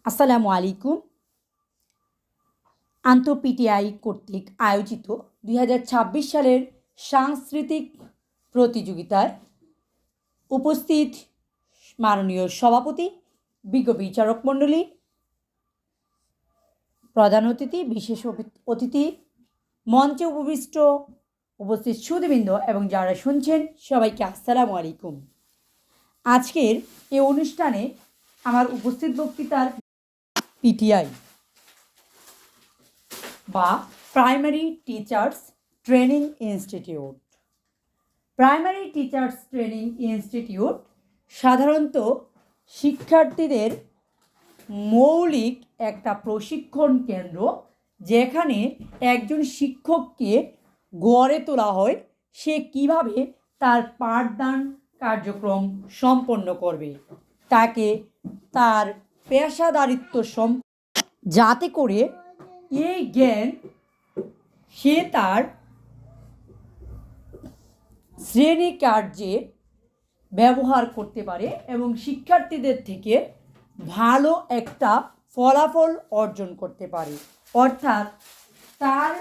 আসসালামু আলাইকুম। আন্তঃপিটিআই কর্তৃক আয়োজিত 2026 সালের সাংস্কৃতিক প্রতিযোগিতায় উপস্থিত মাননীয় সভাপতি, বিজ্ঞ বিচারক মণ্ডলী, প্রধান অতিথি, বিশেষ অতিথি, মঞ্চে উপস্থিত সুধীবৃন্দ এবং যারা শুনছেন সবাইকে আসসালামু আলাইকুম। আজকের এই অনুষ্ঠানে আমার উপস্থিত বক্তৃতার পিটিআই বা primary teachers training institute. Primary teachers training institute সাধারণত শিক্ষার্থীদের মৌলিক একটা প্রশিক্ষণ কেন্দ্র, যেখানে একজন শিক্ষককে গড়ে তোলা হয় সে কিভাবে তার পাঠদান কার্যক্রম সম্পন্ন করবে, তাকে তার পেশাদারিত্ব যাতে করে এই জ্ঞান সে তার শ্রেণী কার্যে ব্যবহার করতে পারে এবং শিক্ষার্থীদের থেকে ভালো একটা ফলাফল অর্জন করতে পারে। অর্থাৎ তার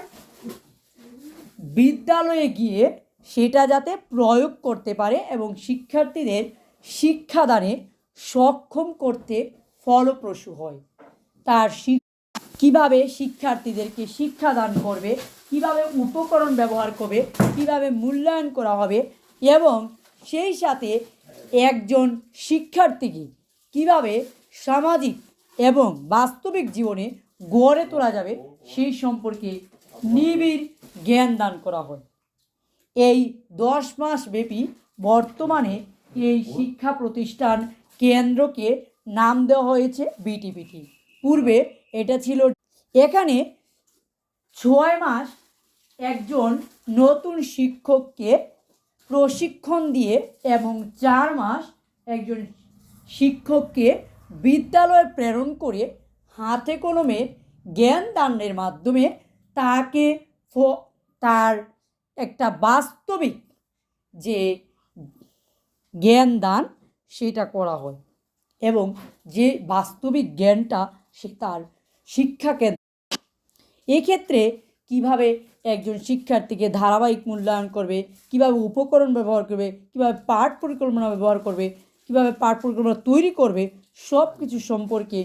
বিদ্যালয়ে গিয়ে সেটা যাতে প্রয়োগ করতে পারে এবং শিক্ষার্থীদের শিক্ষাদানে সক্ষম করতে ফলপ্রসূ হয়। তার কিভাবে শিক্ষার্থীদেরকে শিক্ষাদান করবে, কিভাবে উপকরণ ব্যবহার করবে, কিভাবে মূল্যায়ন করা হবে এবং সেই সাথে একজন শিক্ষার্থীকে কিভাবে সামাজিক এবং বাস্তবিক জীবনে গড়ে তোলা যাবে সেই সম্পর্কে নিবিড় জ্ঞান দান করা হয়। এই 10 মাস ব্যাপী বর্তমানে এই শিক্ষা প্রতিষ্ঠান কেন্দ্রকে নাম দেওয়া হয়েছে বিটিপিটি। পূর্বে এটা ছিল, এখানে 6 মাস একজন নতুন শিক্ষককে প্রশিক্ষণ দিয়ে এবং 4 মাস একজন শিক্ষককে বিদ্যালয়ে প্রেরণ করে হাতে কলমে জ্ঞান দানের মাধ্যমে তাকে তার একটা বাস্তবিক যে জ্ঞান দান সেটা করা হয় এবং যে বাস্তবিক জ্ঞানটা সে তার শিক্ষাকে। এক্ষেত্রে কিভাবে একজন শিক্ষার্থীকে ধারাবাহিক মূল্যায়ন করবে, কিভাবে উপকরণ ব্যবহার করবে, কিভাবে পাঠ পরিকল্পনা ব্যবহার করবে, কিভাবে পাঠ পরিকল্পনা তৈরি করবে, সব কিছু সম্পর্কে